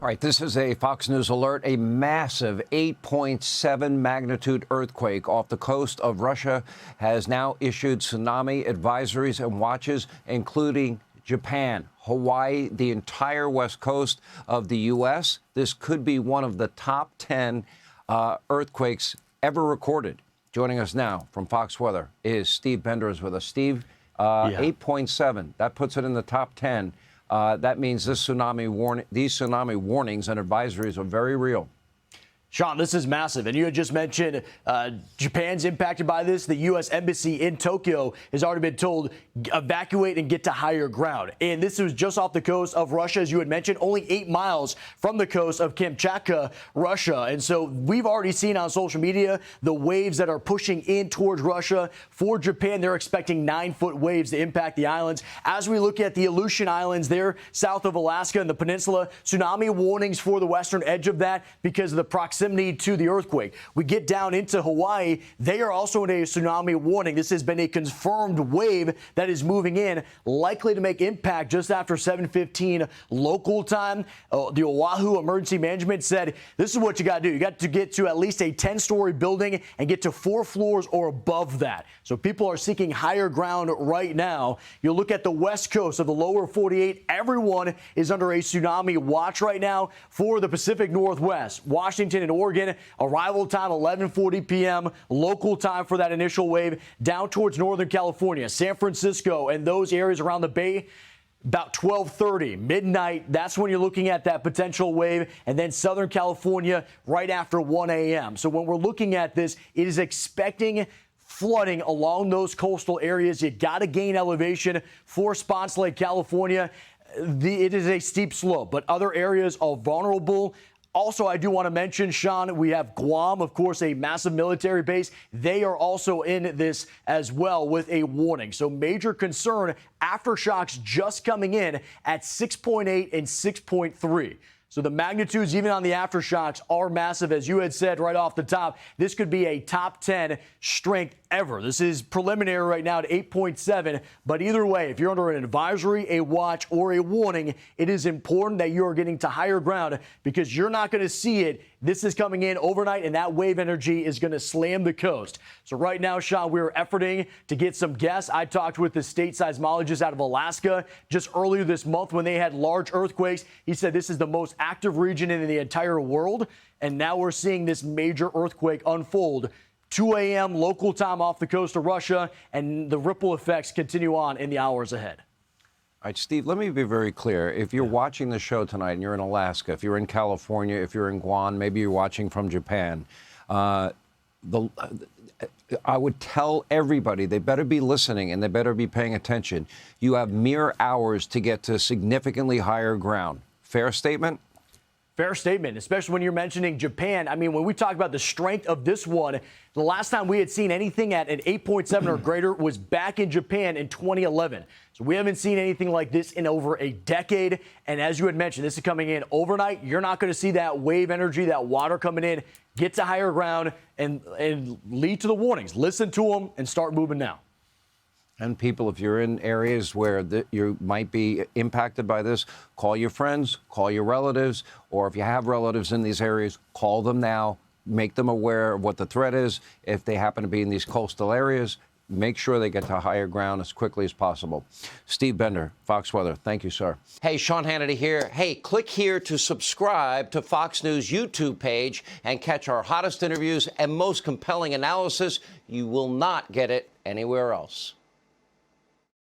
All right, this is a Fox News alert. A massive 8.7 magnitude earthquake off the coast of Russia has now issued tsunami advisories and watches, including Japan, Hawaii, the entire west coast of the U.S. This could be one of the top 10 earthquakes ever recorded. Joining us now from Fox Weather is Steve Bender is with us. Steve, 8.7, that puts it in the top 10. That means these tsunami warnings and advisories are very real. Sean, this is massive. And you had just mentioned Japan's impacted by this. The U.S. Embassy in Tokyo has already been told evacuate and get to higher ground. And this was just off the coast of Russia, as you had mentioned, only 8 miles from the coast of Kamchatka, Russia. And so we've already seen on social media the waves that are pushing in towards Russia. For Japan, they're expecting 9-foot waves to impact the islands. As we look at the Aleutian Islands there, south of Alaska and the peninsula, tsunami warnings for the western edge of that because of the proximity to the earthquake. We get down into Hawaii. They are also in a tsunami warning. This has been a confirmed wave that is moving in, likely to make impact just after 7:15 local time. The Oahu Emergency Management said this is what you got to do. You got to get to at least a 10-story building and get to 4 floors or above that. So people are seeking higher ground right now. You look at the west coast of the lower 48. Everyone is under a tsunami watch right now for the Pacific Northwest. Washington and Oregon, arrival time 11:40 p.m. local time for that initial wave. Down towards Northern California, San Francisco, and those areas around the Bay, about 12:30, midnight. That's when you're looking at that potential wave. And then Southern California right after 1 a.m. So when we're looking at this, it is expecting flooding along those coastal areas. You got to gain elevation for spots like California. It is a steep slope, but other areas are vulnerable. Also, I do want to mention, Sean, we have Guam, of course, a massive military base. They are also in this as well with a warning. So major concern, aftershocks just coming in at 6.8 and 6.3. So the magnitudes, even on the aftershocks, are massive. As you had said right off the top, this could be a top 10 strength ever. This is preliminary right now at 8.7. But either way, if you're under an advisory, a watch, or a warning, it is important that you are getting to higher ground because you're not going to see it. This is coming in overnight, and that wave energy is going to slam the coast. So right now, Sean, we're efforting to get some guests. I talked with the state seismologist out of Alaska just earlier this month when they had large earthquakes. He said this is the most active region in the entire world, and now we're seeing this major earthquake unfold. 2 a.m. local time off the coast of Russia, and the ripple effects continue on in the hours ahead. All right, Steve, let me be very clear. If you're watching the show tonight and you're in Alaska, if you're in California, if you're in Guam, maybe you're watching from Japan, I would tell everybody they better be listening and they better be paying attention. You have mere hours to get to significantly higher ground. Fair statement? Fair statement, especially when you're mentioning Japan. I mean, when we talk about the strength of this one, the last time we had seen anything at an 8.7 or greater was back in Japan in 2011. So we haven't seen anything like this in over a decade. And as you had mentioned, this is coming in overnight. You're not going to see that wave energy, that water coming in. Get to higher ground and lead to the warnings. Listen to them and start moving now. And people, if you're in areas where you might be impacted by this, call your friends, call your relatives, or if you have relatives in these areas, call them now. Make them aware of what the threat is. If they happen to be in these coastal areas, make sure they get to higher ground as quickly as possible. Steve Bender, Fox Weather. Thank you, sir. Hey, Sean Hannity here. Hey, click here to subscribe to Fox News YouTube page and catch our hottest interviews and most compelling analysis. You will not get it anywhere else.